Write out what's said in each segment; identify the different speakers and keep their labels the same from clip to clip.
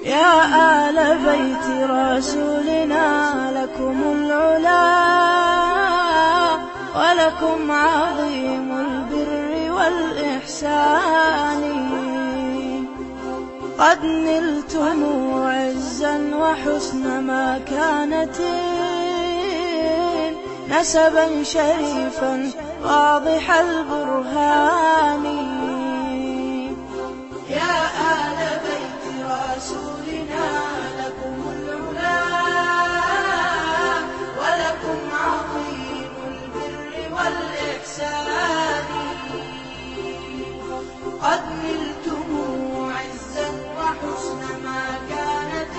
Speaker 1: يا آل بيت رسولنا لكم العلا ولكم عظيم البر والإحسان قد نلتم عزا وحسن مكانة نسبا شريفا واضح البرهان يا آل بيت رسولنا لكم العلا ولكم عظيم البر والإحسان قد نلتم عزا وحسن مكانة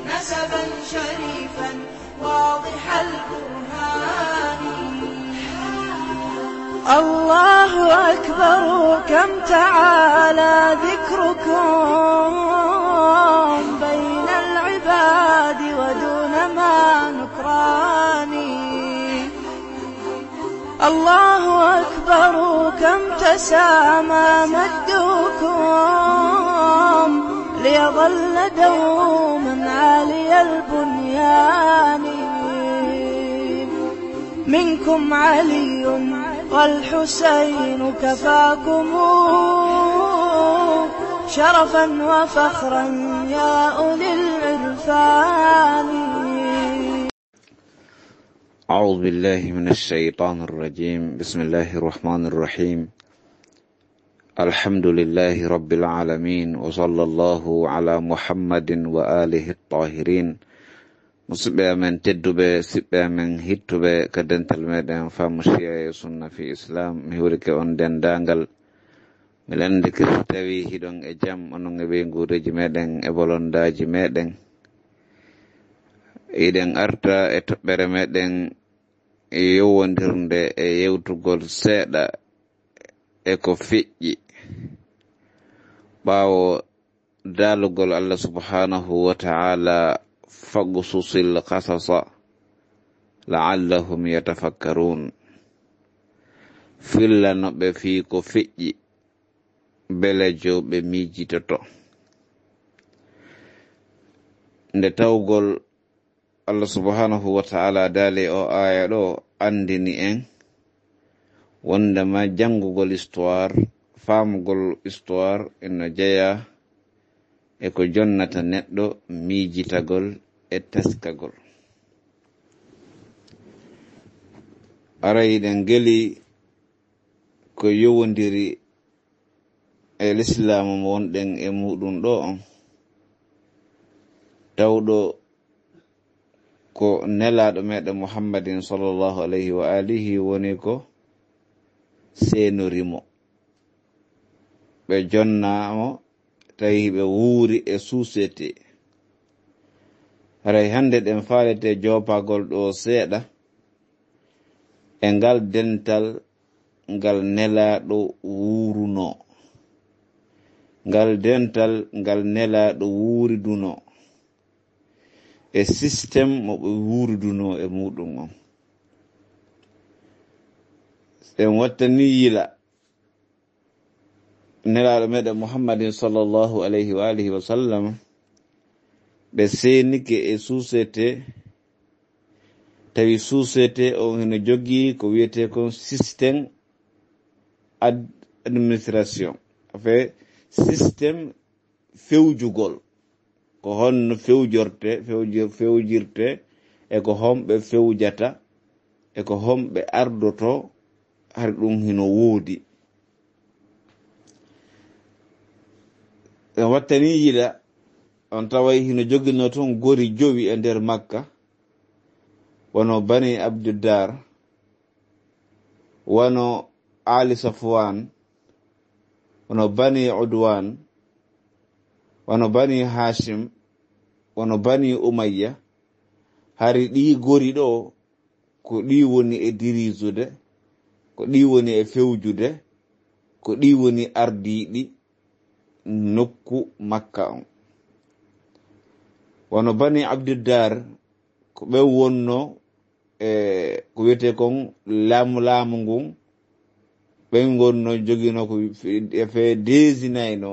Speaker 1: نسبا شريفا واضح البرهان الله أكبر كم تعالى ذكركم بين العباد ودون ما نكران الله أكبر كم تسامى مجدكم ليظل دوما عالي البنيان منكم علي والحسين كفاكم شرفا وفخرا يا أولي العرفان
Speaker 2: أعوذ بالله من الشيطان الرجيم. بسم الله الرحمن الرحيم. الحمد لله رب العالمين وصلى الله على محمد وآله الطاهرين. musidɓe amen tedduɓe siɓɓe amen hittuɓe ka dental meɗen famusiya e sunna fi islam mi hurike on dendagal mi landikiri tawi hiɗon e jaam onon e ɓe gureji meɗen e bolondaji meɗen iɗen arta e toɓɓere meɗen yowodirde e yewtugol seeɗa e ko feƴƴi ɓawo dalugol Allah subhanahu wa ta'ala faqsusil qasasa la'allahum yatafakkarun. Fillanoɓe fi ko feƴƴi bele joɓe miijitoto. Nde tawgol Allah subhanahu wa ta'ala dali o aya ɗo andini en wondema jangugol histoire, famugol histoire eno jeeya e ko jonnata neɗɗo miijitagol e teskagol. Aray ɗen geli ko yowodiri e l'islamu mo wonɗen e muɗum ɗo on tawɗo ko nelaɗo meɗen Muhammadin sallallahu alayhi wa alihi woni ko senorimo ɓe jonnamo tawi ɓe wuuri e suusete. Haray hande ɗen faalete jopagol ɗo seeɗa e ngal dental ngal nelaɗo wuuruno, ngal dental ngal nelaɗo wuuriduno e système mo ɓe wuuriduno e muɗum on. En wattani yila nelaɗo meɗen Muhammadin sallallahu alayhi wa alihi wa sallam ɓe senike e suusete tawi suusete on heno jogii ko wiyete kon système administration afe système fewjugol ko honno fewjirte e ko homɓe fewjata e ko homɓe ardoto har ɗum hino woodi. En wattani yila on taway hino jogino toon gori jowi e nder Makka wono bani Abduddar, wono Ali Safwan, wono bani Udwan, wono bani Hashim, wono bani Umayya. Hari ɗi gori ɗo ko ɗi woni e dirizude, ko ɗi woni e fewjude, ko ɗi woni ardiɗi nokku Makka on. Wono bani Abduddar ko ɓe wonno ko wiyete kon laamu ngun ɓen gonno jogino ko fe desinayno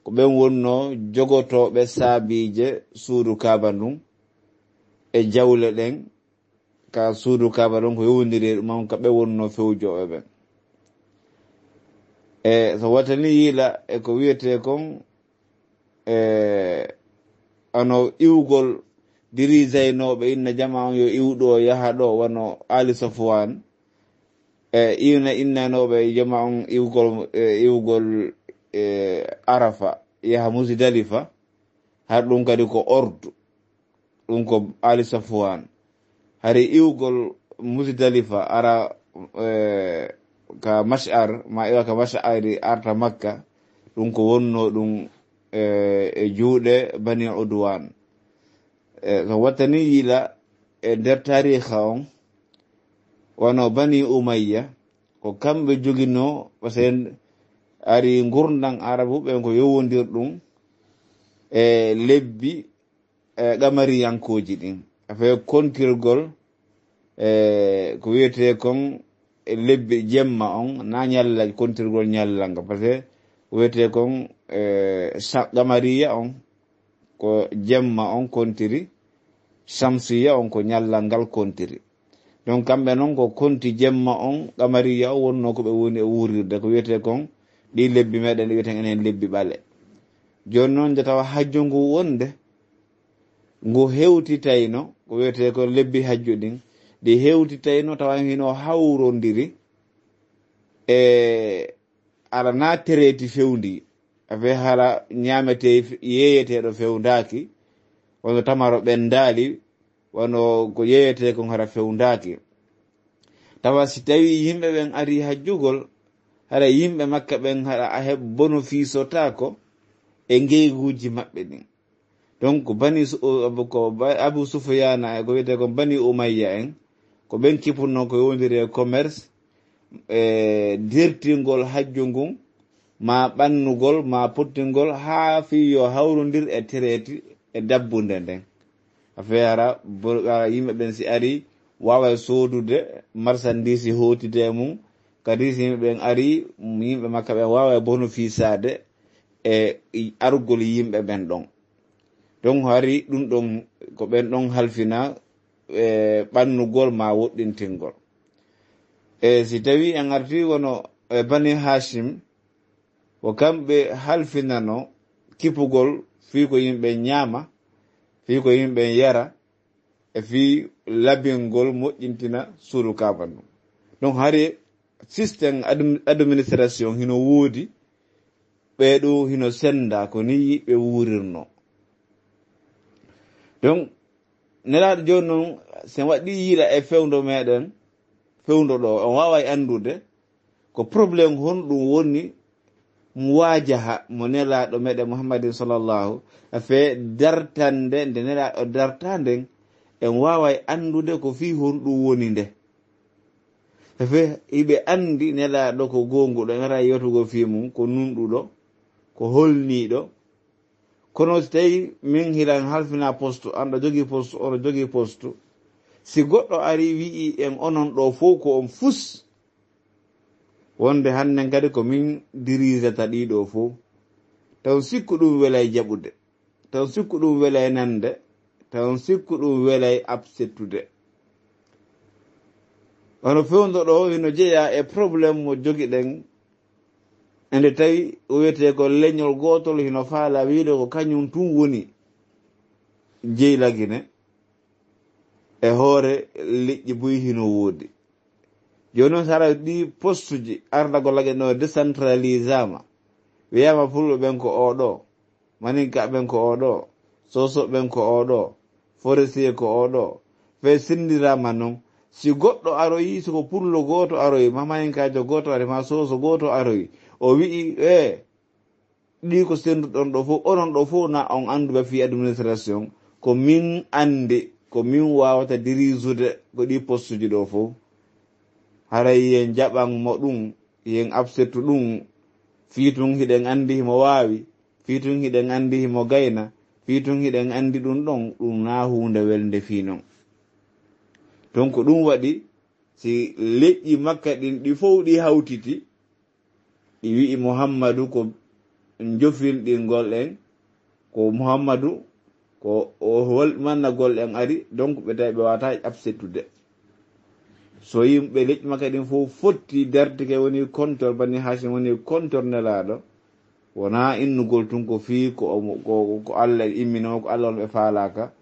Speaker 2: ko ɓen wonno jogotoɓe saabije suudu kaaba ndun e jawle ɗen ka suudu kaaba ɗon ko yowdiri ɗuman ka ɓe wonno fewjoɓe ɓen. So watani yiila e ko wiyete kon ano iwgol dirisaynoɓe inna jama on yo iwɗo yaha ɗo wano Ali Safwan innanoɓe jama on iwgol Arafa yaha Musdalifa har ɗum kadi ko ordu ɗum ko Ali Safwan hari iwgol Musdalifa ara ka mash'ar ma iwa ka mash'ari arta Makka ɗum ko wonno ɗum e juuɗe Bani Udwan. So wattani yiila e nder tariha on wano Bani Umayya ko kamɓe jogino parce que ari gurdan arabu ɓen ko yowodir ɗum e lebbi gamariyankoji ɗin afe kontirgol ko wiyete kon lebbi jemma on na ñalla kontirgol ñallanga parce que wiyete kon gamariya on ko jemma on kontiri shamsiya on ko ñallal ngal kontiri donc kamɓe noon ko konti jemma on gamariya o wonno ko ɓe woni e wurirde ko wiyete kon ɗi lebbi meɗen ɗi wiyeten enen lebbi ɓale. Joni noon nde tawa hajju ngu wonde ngu hewtitayno ko wiyete ko lebbi hajju ɗin ɗi hewtitayno tawa hino hawrodiri e ala na tereti fewndi afe hala ñamete yeeyeteɗo fewndaki wono tamaro ɓendali wono ko yeeyete kon hara fewndaki tawa si tawi yimɓe ɓen ari hajjugol hara yimɓe makka ɓen haɗa a heɓ bénéfice otako e ngeyguji maɓɓe ɗin donc ko Abu Sufyana e ko wiyete ko Bani Umayya en ko ɓen kipunno ko yowdiri e commerce dirtingol hajju ngun ma ɓannugol ma pottingol ha fiyo hawrodir e tereti e dabbunde nden afeara yimɓe ɓen si ari wawa sodude marchandise hotide mum kadi si yimɓe ɓen ari yimɓe makka ɓen wawa bénéficiade e argol yimɓe ɓen ɗon donc hari ɗum ɗon ko ɓen ɗon halfina ɓannugol ma woɗɗintingol si tawi en arti wono Bani Hashim ko kamɓe halfinano kipugol fi ko yimɓe ñaama fi ko yimɓe yara e fi labingol moƴƴintina suudu kaaba ɗum donc hari systéme administration hino woodi ɓeɗo hino senda ko ni yiɓe wurirno donc nelaɗo joni noon sen waɗi yiila e fewndo meɗen fewndo ɗo on wawa andude ko probléme honɗum woni mo wajaha mo nelaɗo meɗen Muhammadin sallllahu afe dartande nde nelaɗo dartanden en wawa andude ko fi honɗum woni nde afe iɓe andi nelaɗo ko gonguɗo en ara yetugo fi mum ko nunɗuɗo ko holniɗo kono so tawi min hilan halfina poste anɗo jogui poste oɗo jogui poste si goɗɗo ari wi'i en onon ɗo fof ko on fus wonde hannen kadi ko min dirisata ɗiɗo fof taw sikku ɗum welay jaɓude taw sikku ɗum welay nande taw sikku ɗum welay absettude hono fewndo ɗo hino jeeya e probléme mo jogi ɗen ende tawi o wiyete ko leñol gotol hino faala wiide ko kañum tun woni jeylagine e hoore liƴƴi buy hino woodi joni noon sara ɗi poste ji ardago lagueno décentralisama wiyama fulɓe ɓen ko oɗo maninka ɓen ko oɗo soso ɓen ko oɗo forestier ko oɗo fe sindirama noon si goɗɗo aroyi siko pullo goto aroyi ma maninkajo goto ari ma soso goto aroyi o wi'i ɗi ko senduɗon ɗo fof onon ɗo fof na on anduɓe fi administration ko min andi ko min wawata dirisude ko ɗi poste ji ɗo fof haray yen jaɓan mo ɗum yen absettu ɗum fiitun hiɗen andi himo wawi fiitun hiɗen andi himo gayna fiitun hiɗen andi ɗum ɗon ɗum na hunde welde fi noon donc ɗum waɗi si leƴƴi makka ɗin ɗi fof ɗi hawtiti ɗi wi'i Muhammadu ko jofilɗi golɗen ko Muhammadu ko o holmanna golɗen ari donc ɓe tawi ɓe wata ƴabsettude so yimɓe leƴƴi makka ɗin fof fotti dardike woni kontor bani Hashim woni kontor nelaɗo wona innugol tun ko fi ko Allah imminoma ko Allah on ɓe falaka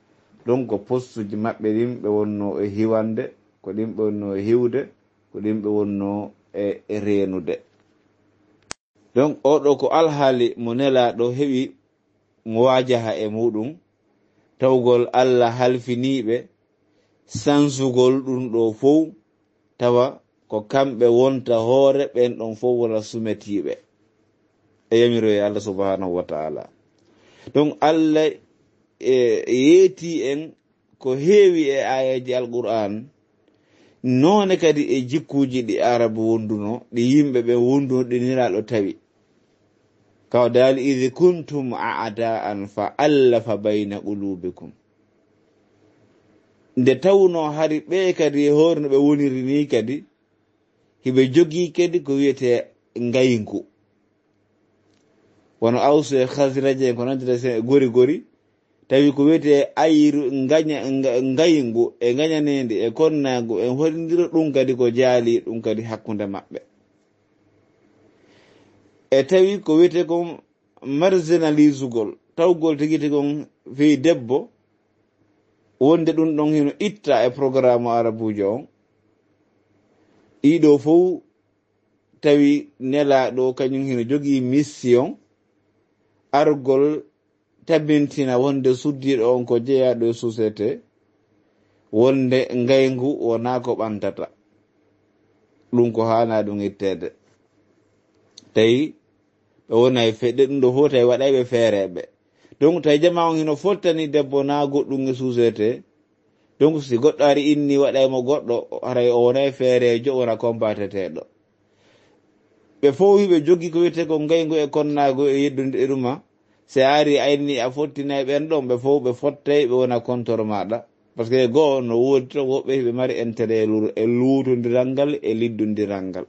Speaker 2: donc ko postuji maɓɓe ɗin ɓe wonno e hiwande ko ɗin ɓe wonno e hiwde ko ɗin ɓe wonno e reenude donc oɗo ko alhaali mo nelaɗo heɓi mo wajaha e muɗum tawgol Allah halfiniɓe sansugol ɗum ɗo fof tawa ko kamɓe wonta hoore ɓen ɗon fof wona sumetiɓe e yamiro e Allah subhanahu wa ta'ala donc Allah yeeti en ko heewi e ayaji alquran noone kadi e jikkuji ɗi arabu wonduno ɗi yimɓe ɓe wonduno ɗi niraɗo tawi kaw dal idh kuntum a'da'an fa allafa bayna qulubikum nde tawno hari ɓe kadi e hoore no ɓe woniri ni kadi hiɓe jogii kadi ko wiyete ngayinku wono Awsu e Khazraj en ko nantata sen e gori tawi ko wiyete ayru ngayingu e ngañanede e konnagu en hollidira ɗum kadi ko jaali ɗum kadi hakkunde maɓɓe e tawi ko wiyete kon marginalisugol tawgol tigui gon fi debbo wonde ɗum ɗon hino itta e programme arabujo on ɗiɗo fof tawi nelaɗo kañum hino jogui mission argol tabintina wonde suddiɗo on ko jeeyaɗo e société wonde ngaygu wona ko ɓantata ɗum ko hana ɗum ittede tawi ɓe wona e feɗɗe ɗum ɗo fof tawi waɗayɓe feereɓe donc tawi jama on hino fottani debbo na goɗɗum e société donc si goɗɗo ari inni waɗaymo goɗɗo haray o wona e feerejo wona combateteɗo ɓe fof hiɓe jogui ko wiyete ko ngaygu e konnago e yeddude e ɗuma si ari ayni a fottinayi ɓen ɗon ɓe fof ɓe fottay ɓe wona contor maɗa par ce que goo no woodi to woɓɓe hiɓe mari intérêt e luutodiral ngal e liddodiral ngal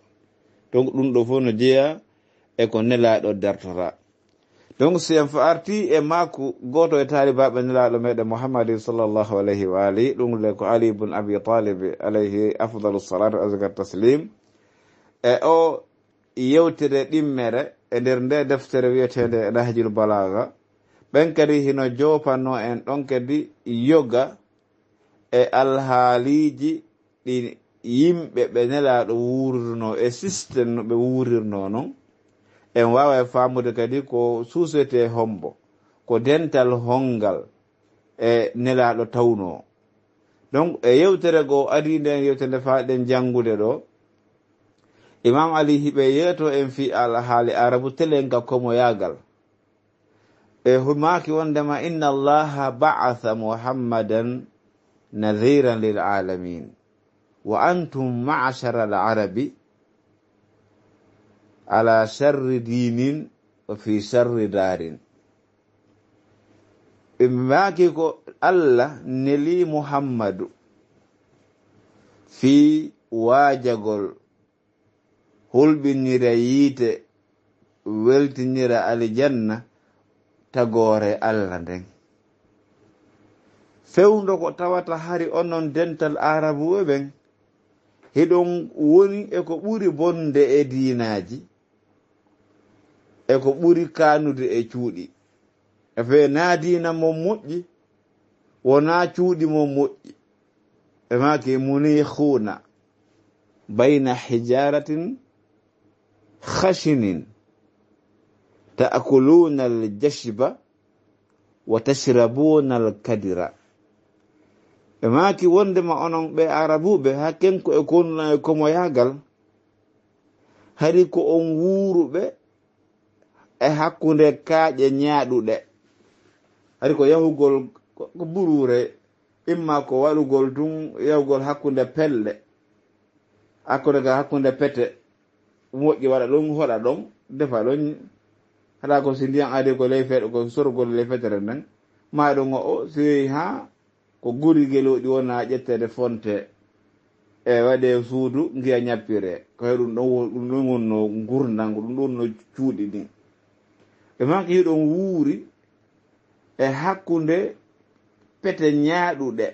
Speaker 2: donc ɗum ɗo fof no jeeya e ko nelaɗo dartota donc si en fa arti e makko goto e taalibaɓe nelaɗo meɗen Muhammadin sallllahu alayhi wa alihi ɗum le ko Ali ibn Abi Talib alayhi afdalu salatu azka taslim e o yewtere ɗimmere e nder nde deftere wiyetede Nahjul Balaga ɓen kadi hino jopanno en ɗon kadi yoga e alhaaliji ɗi yimɓe ɓe nelaɗo wurirno e systéme no ɓe wurirno noon en wawa e famude kadi ko société hombo ko dental hongal e nelaɗo tawno donc e yewtere go adi nden yewtere faaɗen jangude ɗo Imam Ali hiɓe yeeto en fi alhaali arabu telen ka komo yagal e humaki wondema inna allaha ba'atha muhammadan nadhiran lil alamin wa antum ma'ashara al arabi ala sharri dinin wa fi sharri darin ɓe maki ko Allah neli Muhammadu fi waajagol hulɓinira yiite weltinira aljanna tagore Allah nden fewndo ko tawata hari onon dental arabu ɓen hiɗon woni e ko ɓuri bonde e diinaji e ko ɓuri kanude e cuuɗi e fe na diina mo moƴƴi wona cuuɗi mo moƴƴi e maki munihuna bayna hijaratin khashinin ta'kuluna al-jashba wa tashrabuna al-kadira e maki wondema onon ɓe arabuɓe hakkenko e konnuna e komo yagal hari ko on wuuruɓe e hakkunde kaaƴe ñaaɗuɗe hari ko yahugol ko burure imma ko waɗugol tun yahugol hakkunde pelle hakkunde pete moƴƴi waɗa ɗum hoɗa ɗon defa ɗon haɗa ko si ndiyan adi ko ley feɗo ko sorgol ley fetere nden maɗum o si yehi ha ko guri geloɗi wona ƴettede fonte e waɗe suudu giya ñappire ko ɗum ɗon wonno gurdal ɗum ɗon no cuuɗi ɗin ɓe maki hiɗon wuuri e hakkunde pete ñaaɗuɗe,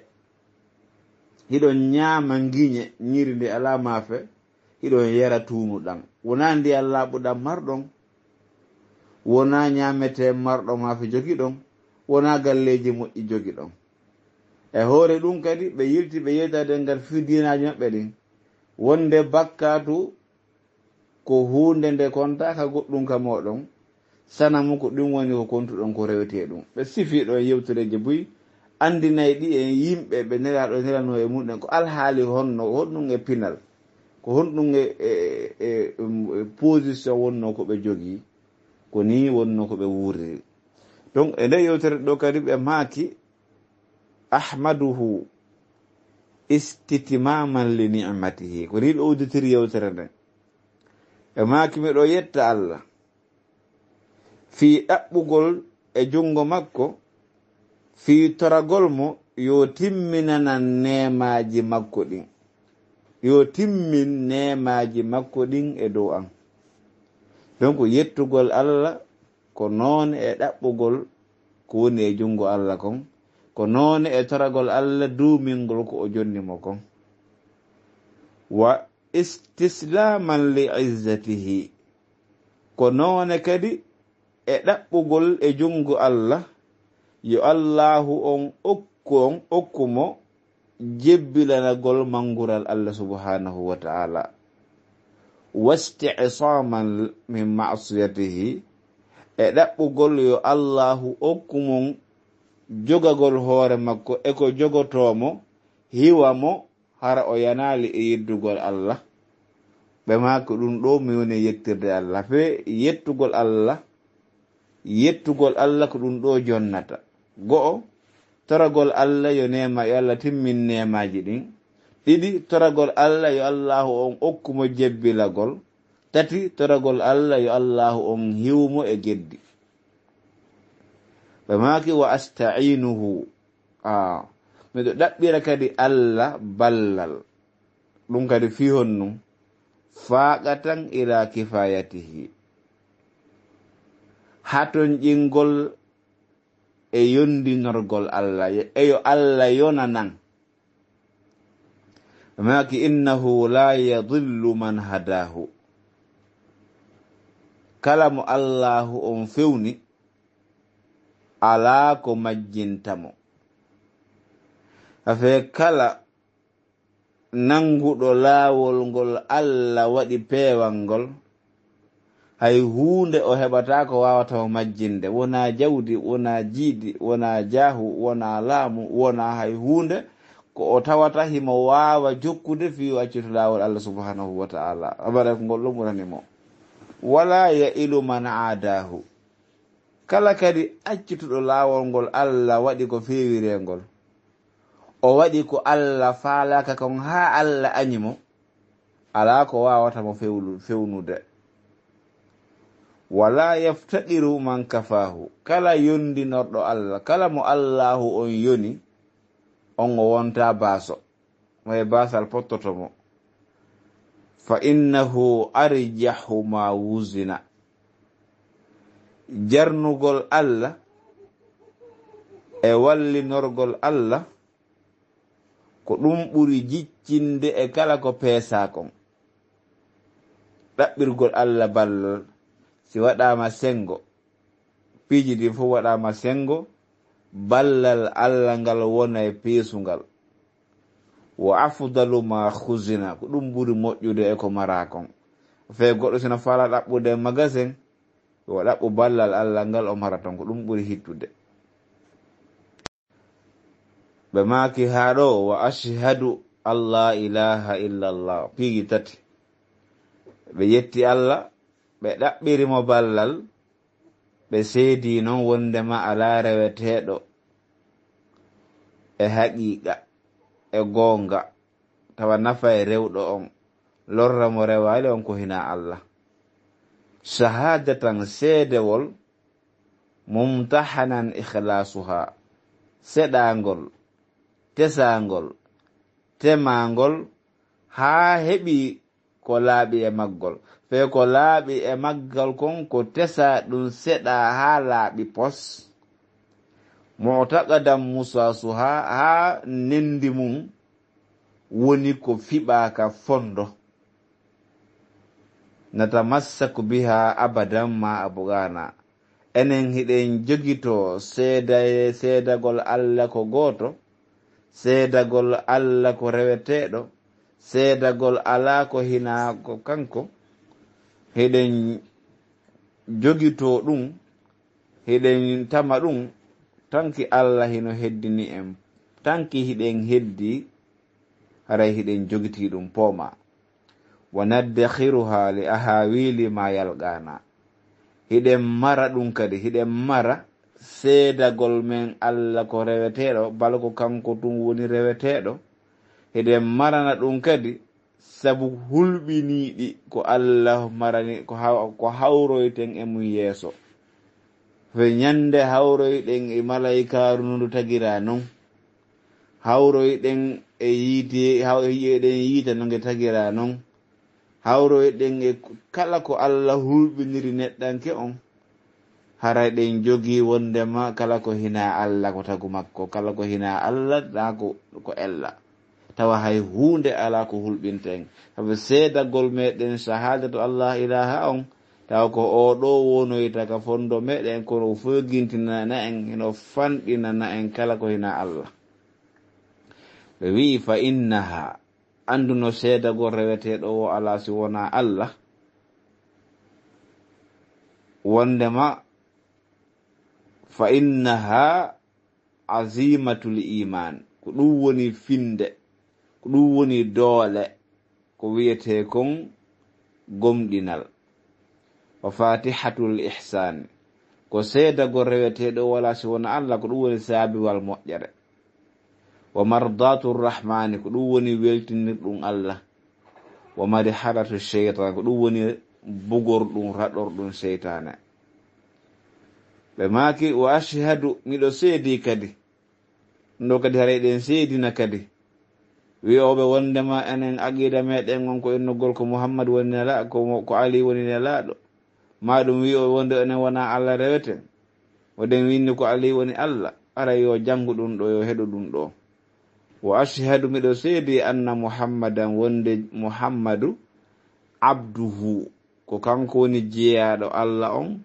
Speaker 2: hiɗon ñaama ngiñe ñiri ndi ala maafe, hiɗon yara tuunuɗan. Wona ndiyan laaɓuɗan marɗon, wona ñaamete marɗo maafe jogiɗon, wona galleji moƴƴi jogiɗon. E hoore ɗum kadi ɓe yilti ɓe yeytade ngal fiidinaji maɓɓe ɗin, wonde bakkatu ko hunde nde kontaka goɗɗum ka moɗon, sanamu ko ɗum woni ko kontuɗon ko rewete ɗum. Ɓe sifiɗo e yewtureji buy andinayi ɗi en yimɓe ɓe nelaɗo nelano e muɗen ko alhaali honɗum e pinal, ko honɗum e position wonno ko ɓe jogii, ko ni wonno ko ɓe wuuriri. Donc e nde yewtere ɗo kadi ɓe maaki ahmaduhu istitimaman li ni'matihi, ko ni ɓe udditiri yewtere nden. ɓe maaki miɗo yetta Allah fii ɗaɓɓugol e jungo makko, fii toragol mo yo timminanan nemaji makko ɗin, yo timmin nemaji makko ɗin e dow an. donc yettugol Allah ko noon e ɗaɓɓugol ko woni e jungo Allah kon, ko noon e toragol Allah duumingol ko o jonnimo kon. Wa istislaman li izzatihi, ko noon kadi e ɗaɓɓugol e jungo Allah yo Allahu on okkumo jebbilanagol mangural Allah subhanahu wa ta'ala. Wasti'saman min ma'siyatihi, e ɗaɓɓugol yo Allahu okkumon jogagol hoore makko e ko jogotomo hiwa mo hara o yanali e yeddugol Allah. ɓe mako ɗum ɗo mi woni yettirde Allah, fe yettugol Allah ko ɗum ɗo jonnata. Go'o, toragol Allah yo nema yo Allah timmin nemaji ɗin. ɗiɗi, toragol Allah yo Allahu on okkumo jebbilagol. tati, toragol Allah yo Allahu on hiwmo e geddi. ɓe maki wa asta'inuhu, miɗo ɗaɓɓira kadi Allah ballal, ɗum kadi fi honnum faaqatan ila kifayatihi, haton ƴingol e yondinorgol Allah, eyo Allah yonanan. maki innahu la yadillu man hadahu, kala mo Allahu on fewni ala ko majjintamo. afe kala nanguɗo laawol ngol Allah waɗi peewal ngol, hay huunde o heɓata ko wawata o majjinde, wona jawdi, wona jiidi, wona jaahu, wona laamu, wona hay huunde ko o tawata himo wawa jokkude fi o accito laawol Allah subhanahu wa ta'ala. abara ko ngol ɗum ɓuranimo. wala ya ilu man aadahu, kala kadi accituɗo laawol ngol Allah waɗi ko fewire ngol, o waɗi ko Allah faalaka kon ha Allah añimo, ala ko wawatamo fewnude. wala yaftadiru man kafahu, kala yondinorɗo Allah, kala mo Allahu on yoni, on o wonta baaso, moye baasal pottotomo. fa innahu arjahu ma wuzina, jarnugol Allah e wallinorgol Allah ko ɗum ɓuri jiccinde e kala ko peesa kon. ɗaɓɓirgol Allah ballal si waɗama sengo, piiji ɗin fof waɗama sengo, ballal Allah ngal wona e peesungal. wa afdalu ma khuzina, ko ɗum ɓuri moƴƴude e ko mara kon. fe goɗɗo sina fala ɗaɓɓude magasin, yo ɗaɓɓu ballal Allah ngal o mara ton, ko ɗum ɓuri hittude. ɓe maki ha ɗo wa ashhadu alla ilaha illallah, piigi tati. ɓe yetti Allah, ɓe ɗaɓɓirimo ballal, ɓe seedi noon wondema ala reweteɗo e haqiqa e gonga, tawa nafa e rewɗo on, lorra mo rewali on ko hina Allah. shahadatan, seedewol, mumtahanan ikhlasuha, seɗangol, tesangol, temangol, ha heɓi ko laaɓi e maggol. fe ko laaɓi e maggal kon ko tesa ɗum seɗa ha laaɓi pos mu'taqadan musasuha ha nendi mum woni ko fiɓaka fondo natamassaku biha abadan ma abugana enen hiɗen jogito seedagol Allah ko goto seedagol Allah ko reweteɗo seedagol ala ko hina ko kanko hiɗen jogito ɗum hiɗen tama ɗum tanki Allah hino heddini en tanki hiɗen heddi haray hiɗen jogiti ɗum pooma wa naddakhiruha li ahawili ma yalqana hiɗen mara ɗum kadi hiɗen mara seedagol men Allah ko reweteɗo bala ko kanko ɗum woni reweteɗo hiɗen marana ɗum kadi sabu hulɓiniɗi ko Allah marani ko hawroyten e mum yeeso fe ñande hawroyɗen e malaikaru ndu tagira non hawroyɗen e yiyeɗen yiita no nge tagira non hawroyɗen e kala ko Allah hulɓiniri neɗɗanke on haray ɗen jogi wondema kala ko hina Allah ko tagu makko kala ko hina Allah na ko ella tawa hay hunde ala ko hulɓinten sabu seedagol meɗen shahadatu Allah ilaha on taw ko oɗo wonoyta ka fondo meɗen kono fogintinana en eno fanɗinana en kala ko hina Allah ɓe wi fa innaha anduno seedagol reweteɗo o ala si wona Allah wondema fa innaha azimatul iman ko ɗum woni finde ko ɗum woni doole ko wiyete kon gomɗinal wa fatihatul ihsan ko seedagol reweteɗo wala si wona Allah ko ɗum woni saabiwal moƴƴere wa mardatur rahmani ko ɗum woni weltinirɗum Allah wa madharatu shaytan ko ɗum woni bugorɗum raɗorɗum seytane ɓe maki wa ashhadu miɗo seedi kadi ndo kadi haray ɗen seedina kadi wiyoɓe wondema enen aqida meɗen on ko innugol ko Muhammad woni nela ko Ali woni nelaɗo maɗum wiyoɓe wonde enen wona Allah reweten woden winni ko Ali woni Allah ara yo jangu ɗum ɗo yo heɗu ɗum ɗo wa ashhadu miɗo seedi anna Muhammadan wonde Muhammadu abduhu ko kanko woni jeeyaɗo Allah on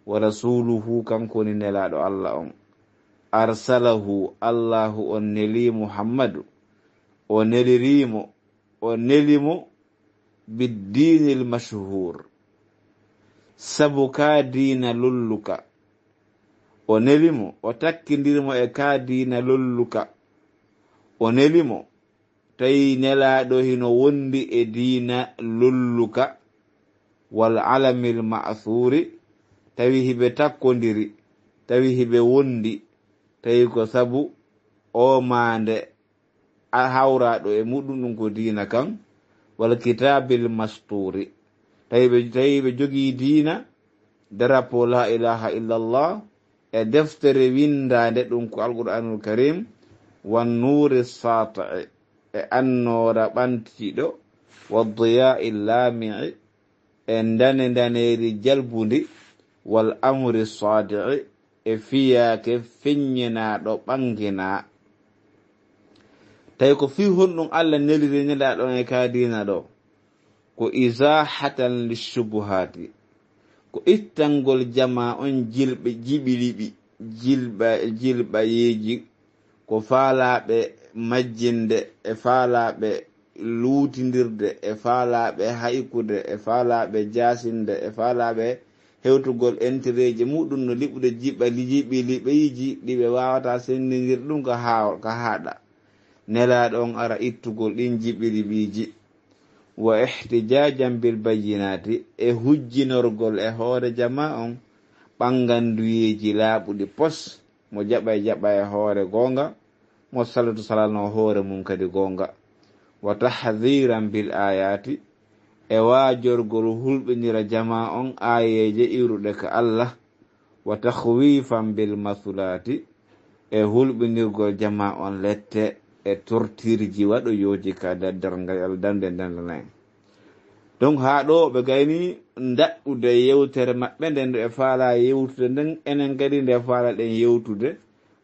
Speaker 2: wa rasuluhu kanko woni nelaɗo Allah on arsalahu Allahu on neli Muhammadu o nelirimo o nelimo biddinil mashhur sabu ka diina lolluka o nelimo o takkidirmo e ka diina lolluka o nelimo tawi nelaɗo hino wondi e diina lolluka wal alamil ma'thuri tawi hiɓe takkodiri tawi hiɓe wondi tawi ko sabu o mande a hawraɗo e muɗum ɗum ko diina kan wal kitabil masturi tawi ɓe jogii diina darapo la ilaha illallah e deftere windande ɗum ko alqur'anul karim wan nuri sati'i e annora ɓantiɗo wa diya'i lami'i e daneri jalbundi wal amri sadi'i e fiyake feññinaɗo ɓangina tawi ko fi honɗum Allah neliri nelaɗon e ka dina ɗo ko izahatan lishubuhati ko ittangol jama on jilɓe jiɓiliɓi jilɓayeji ko faalaɓe majjinde e faalaɓe luutindirde e faalaɓe haykude e faalaɓe jasinde e faalaɓe hewtugol entereji muɗum no liɓude jiɓiliɓeyji ɗiɓe wawata sendidir ɗum ko haaɗa nelaɗo on ara ittugol ɗin jiɓiliɓiji wa ihtijajan bil bayyinati e hujjinorgol e hoore jama on ɓanganduyeji laaɓuɗi pos mo jaɓa e hoore gonga mo salatu salano hoore mum kadi gonga wa tahdhiran bil ayati e waajorgol hulɓinira jama on ayeje iruɗe ka Allah wa takhwifan bil masulati e hulɓinirgol jama on lette e tortirji waɗo yoji ka darngal dande dandanayi donc ha ɗo ɓe gayni daɗɗude yewtere maɓɓe nden e faala yewtude nden enen kadi nde faala ɗen yewtude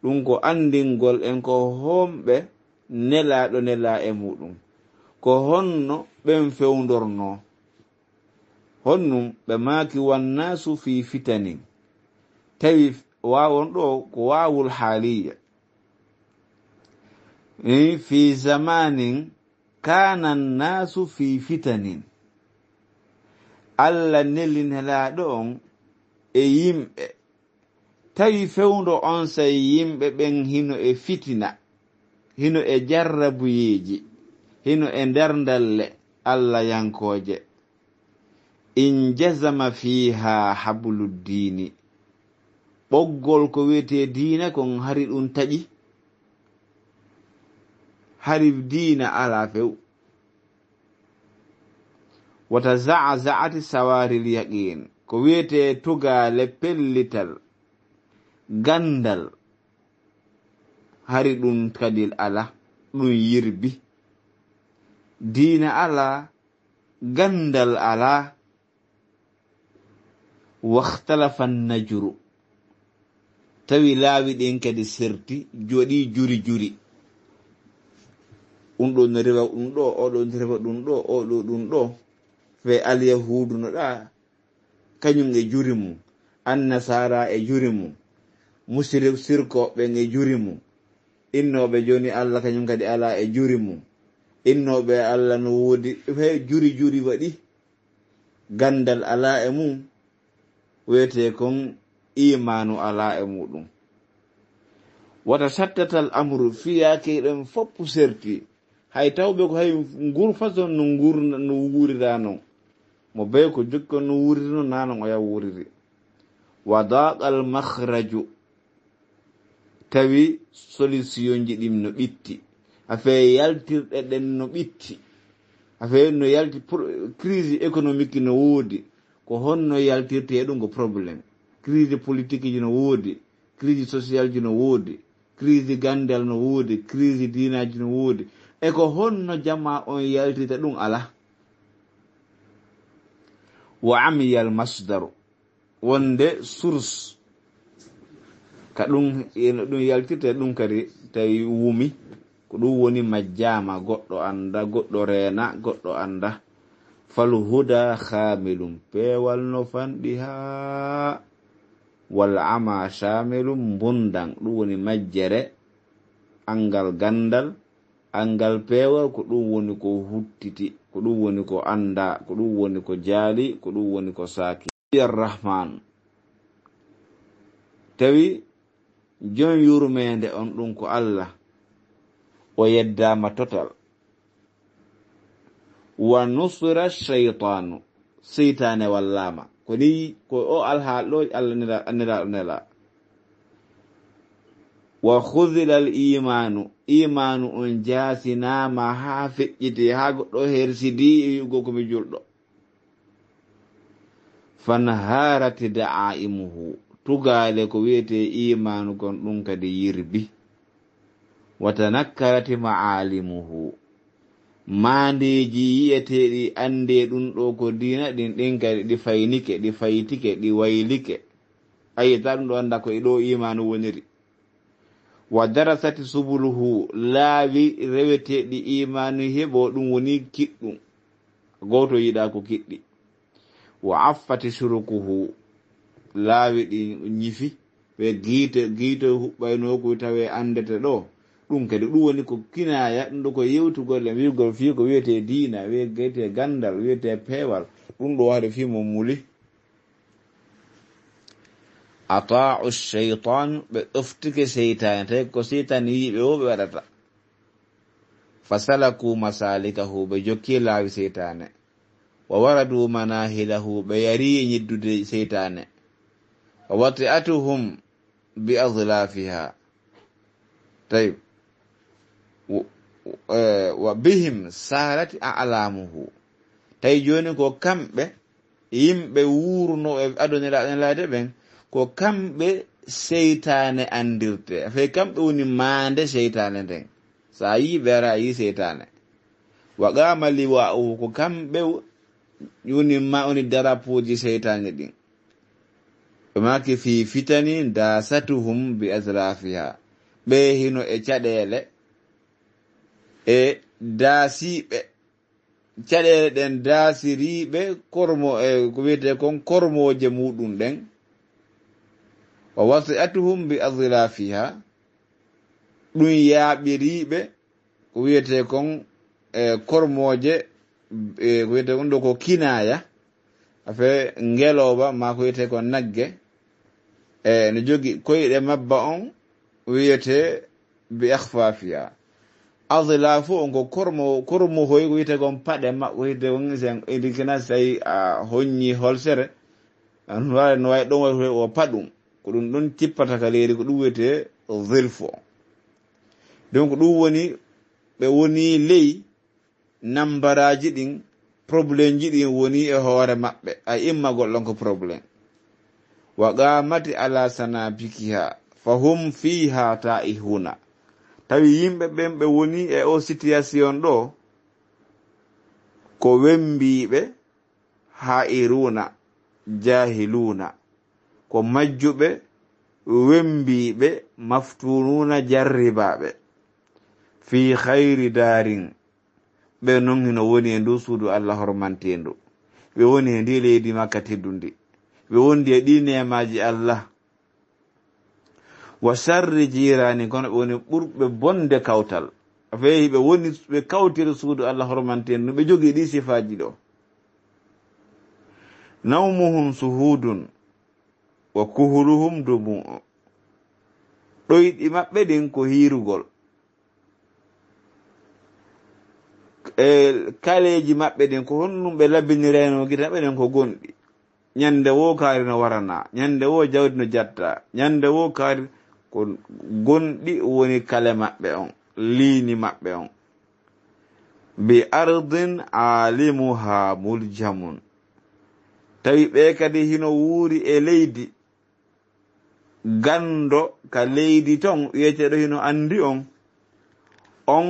Speaker 2: ɗum ko andingol en ko homɓe nelaɗo nela e muɗum ko honno ɓen fewdorno honnum ɓe maaki wannasu fi fitanin tawi wawon ɗo ko wawul haaliya fi zamanin kana nnasu fi fitanin Allah neli nelaɗo on e yimɓe tawi fewndo on say yimɓe ɓen hino e fitina hino e jarrabuyeji hino e nder ndalle Allah yankoje in jazama fiha habluddini ɓoggol ko wiyete diina kon hari ɗum taƴi hari diina ala few wata za'ati sawaril yaqin ko wiyete tugale pellital gandal hari ɗum kadil ala ɗum yirbi diina ala gandal ala wakhtalafa najru tawi laawi ɗen kadi serti joɗi juri ɗo no rewa ɗum ɗo oɗo no rewa ɗum ɗo oɗo ɗum ɗo fe alyahudu no ɗa kañum e juri mum annasara e juri mum musrik sirkoɓe e juri mum innoɓe joni Allah kañum kadi ala e juri mum innoɓe Allah no woodi fe juri waɗi gandal ala e mum wiyete kon imanu ala e muɗum wata sattatal amru fiyake ɗen foppu serti hay tawɓe ko hay ngur façon no wurira non mo bay ko jokkon no wuriri no nanon o yaw wuriri wa daqal makhraju tawi solution ji ɗim no ɓitti afe yaltirɗe ɗen no ɓitti afe no yalti crise économique no woodi ko honno yaltirte ɗum ko probléme crise politique ji no woodi crise social ji no woodi crise gandal no woodi crise dinaji no woodi e ko honno jama on yaltirta ɗum ala wa amiyal masdaru wonde source ka ɗum yaltirta ɗum kadi tawi wumi ko ɗum woni majjama goɗɗo anda goɗɗo reena goɗɗo anda fal huda khamilum peewal no fanɗi ha wal ama shamilum bundan ɗum woni majjere angal gandal angal peewal ko ɗum woni ko huttiti ko ɗum woni ko anda ko ɗum woni ko jaali ko ɗum woni ko saaki arrahman tawi jon yurmede on ɗum ko Allah o yeddama total wa nusra shaytanu seytane wallama ko ni ko o alhaal ɗo Allah nelaɗo nela wa khudhila al imanu on jasinama ha feƴƴite ha goɗɗo hersidi wi'ugo komi julɗo fanharati da'imuhu tugale ko wiyete imanu kon ɗum kadi yirbi watanakkarati ma'alimuhu mandeji yi'eteɗi ande ɗum ɗo ko dina ɗin kadi ɗi faynike ɗi faytike ɗi waylike ayita ɗum ɗo anda ko ɗo imanu woniri wa darasati subuluhu laawi reweteɗi imanu heɓo ɗum woni kiɗɗum goto yiɗa ko kiɗɗi wa affati shurukuhu laawi ɗi ñifi ɓe giite huɓɓaynoku tawe andete ɗo ɗum kadi ɗum woni ko kinaya ɗum ɗo ko yewtugol e wiigol fi ko wiyete diina wiyete gandal wiyete peewal ɗum ɗo wade fi mo muli ata'u shaytan ɓe ɗoftike seytane tawi ko seytane yiɓe wo ɓe waɗata fasalaku masalikahu ɓe jokki laawi seytane wa waradu manahilahu ɓe yari ñiddude seytane wa wati'atuhum bi adlafiha tawi wa bihim sarati a'lamuhu tawi joni ko kamɓe yimɓe wuruno e adonelade ɓen ko kamɓe seytane andirte fe kamɓe woni mande seytane nden sa yi ɓera yi seytane wa qama liwa'uhu ko kamɓe woni ma oni darapoji seytaane ɗin ɓe maki fi fitani dasatuhum bi azrafiha ɓe hino e caɗele e daasiɓe caɗele ɗen daasiriɓe kormo e ko wiyete kon kormoje muɗum ɗen wa wasi'atuhum bi azrafiha ɗum yaaɓiriɓe ko wiyete kon kormoje ko wiyete kon ɗo ko kinaya afe ngeloba ma ko wiyete kon nagge ne jogi koyɗe mabba on wiyete bi akhfafiha azlafu on ko kormo hoy ko wiyete kon paɗe maɓɓe wiyete kon sen indikina say a hoññi holsere an wala no way ɗon way o paɗum ko ɗum ɗon tippata ka leydi ko ɗum wiyete zilfo donc ɗum woni ɓe woni ley nambaraji ɗin probléme ji ɗin woni e hoore maɓɓe a imma gollon ko probléme wa qamati ala sanabikiha fahum fiha taihuna tawi yimɓe ɓen ɓe woni e o situation ɗo ko wembiɓe hairuna jahiluna ko majjuɓe wembiɓe maftununa jarribaɓe fi khayri darin ɓe non hino woni e ndu suudu Allah hormantendu ɓe woni e ndi leydi makka teddundi ɓe wondi e ɗi nemaji Allah wa sharri jirani kono ɓe woni ɓurɓe bonde kawtal feyi ɓe woni ɓe kawtiri suudu Allah hormantendu ɓe jogii ɗi sifaji ɗo nawmuhum suhudun wa kuhuluhum dumu ɗoyɗi maɓɓe ɗin ko hiirugol e kaleji maɓɓe ɗin ko honnum ɓe labbinireno gita maɓɓe ɗen ko gonɗi ñande wo kaari no warana ñande wo jawdi no jatta ñande wo kaari ko gonɗi woni kale maɓɓe on liini maɓɓe on bi ardin alimuha muljamun tawi ɓe kadi hino wuuri e leydi gando ka leydi ton wiyeteɗo hino andi on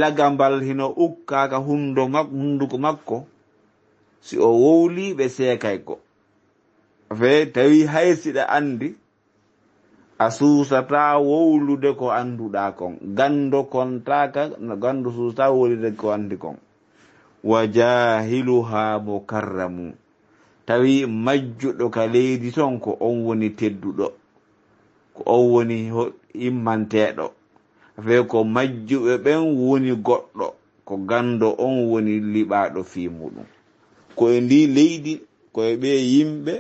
Speaker 2: lagambal hino ukkaka hunduko makko si o wowli ɓe seekay ko fe tawi haysiɗa andi a suusata wowlude ko anduɗa kon gando kontaka no gandu suusata wowlude ko andi kon wa jahiluha mukarramu tawi majjuɗo ka leydi ton ko on woni tedduɗo ko on woni immanteɗo fe ko majjuɓe ɓen woni goɗɗo ko gando on woni liɓaɗo fi muɗum ko e ndi leydi koye ɓe yimɓe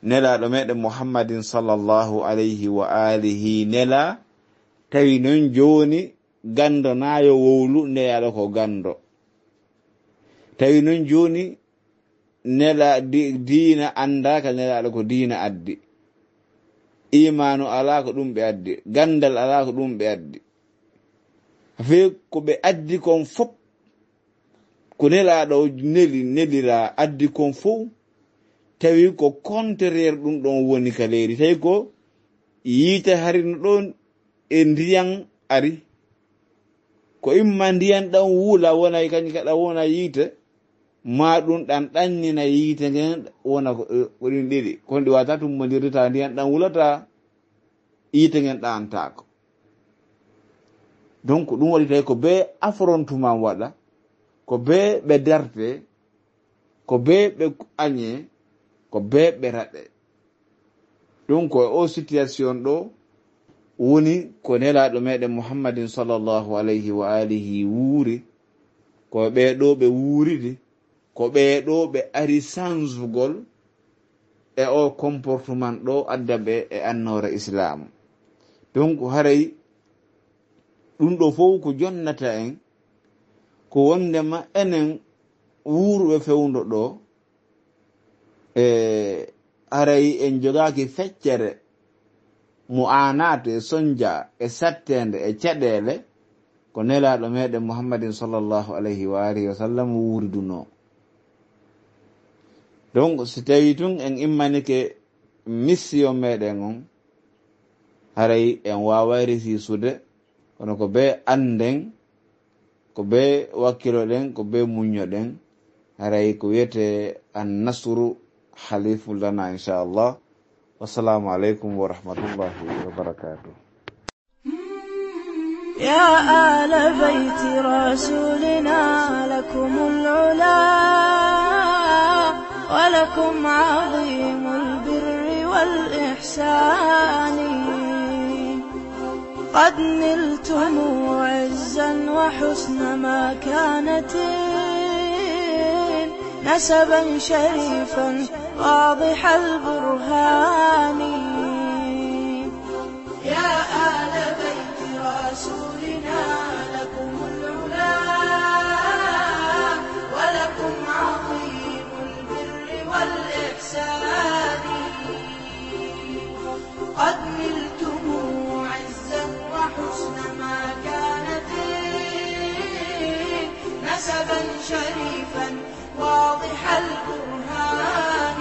Speaker 2: nelaɗo meɗen muhammadin sallallahu alayhi wa alihi nela tawi non joni gando nayo wowlu neyaɗo ko gando tawi non joni nela diina andaka nelaɗo ko diina addi imanu ala ko ɗum ɓe addi gandal ala ko ɗum ɓe addi fe ko ɓe addi kon fop ko nelaɗo nelira addi kon fof tawi ko contraire ɗum ɗon woni ka leydi tawi ko yiite harino ɗon e ndiyan ari ko imma ndiyan ɗan wuula wona kañum kaɗa wona yiite ma ɗum ɗan ɗannina yiite ngen wona ko ɗin ɗiɗi kon ɗi wata tummodirta ndiyan ɗan wulata yiite ngen ɗantako donc ɗum waɗi tawi ko be affrontement waɗa ko be ɓe darte ko be ɓe añe ko be ɓe raɗe ɗum ko o situation ɗo woni ko nelaɗo meɗen muhammadin sallllahu alayhi wa alihi wuuri ko ɓeɗo ɓe wuuridi ko ɓeɗo ɓe ari changegol e o comportement ɗo adda ɓe e annore islamu donc haray ɗum ɗo fof ko jonnata en ko wondema enen wuurɓe fewndo ɗo haray en jogaki feccere mo anate sonja e sattende e caɗele ko nelaɗo meɗen muhammadin sallllahu alayhi wa alihi wa sallam wuuriduno donc si tawi tun en immanike mission meɗen on haray en waway resisude kono ko be anden ko be wakkilo ɗen ko be muño ɗen haray ko wiyete annasru halifu lana inchallah. Wassalamu alaikum wa rahmatullahi wa barakatuh.
Speaker 1: يا آل بيت رسولنا لكم العلا ولكم عظيم البر والإحسان قد نلتم عزا وحسن مكانة نسبا شريفا واضح البرهان يا آل بيت رسولنا لكم العلا ولكم عظيم البر والإحسان قد نلتم عزا وحسن مكانة نسبا شريفا واضح البرهان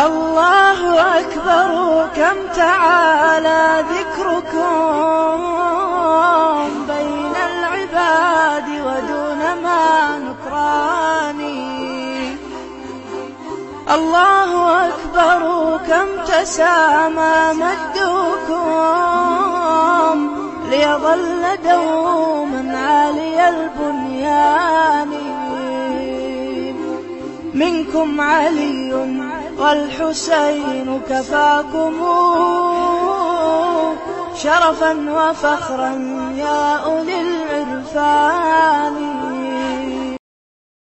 Speaker 1: الله أكبر كم تعالى ذكركم بين العباد ودون ما نكران الله أكبر كم تسامى مجدكم ليظل دوما عالي البنيان منكم علي والحسين كفاكم شرفا وفخرا يا أولي العرفان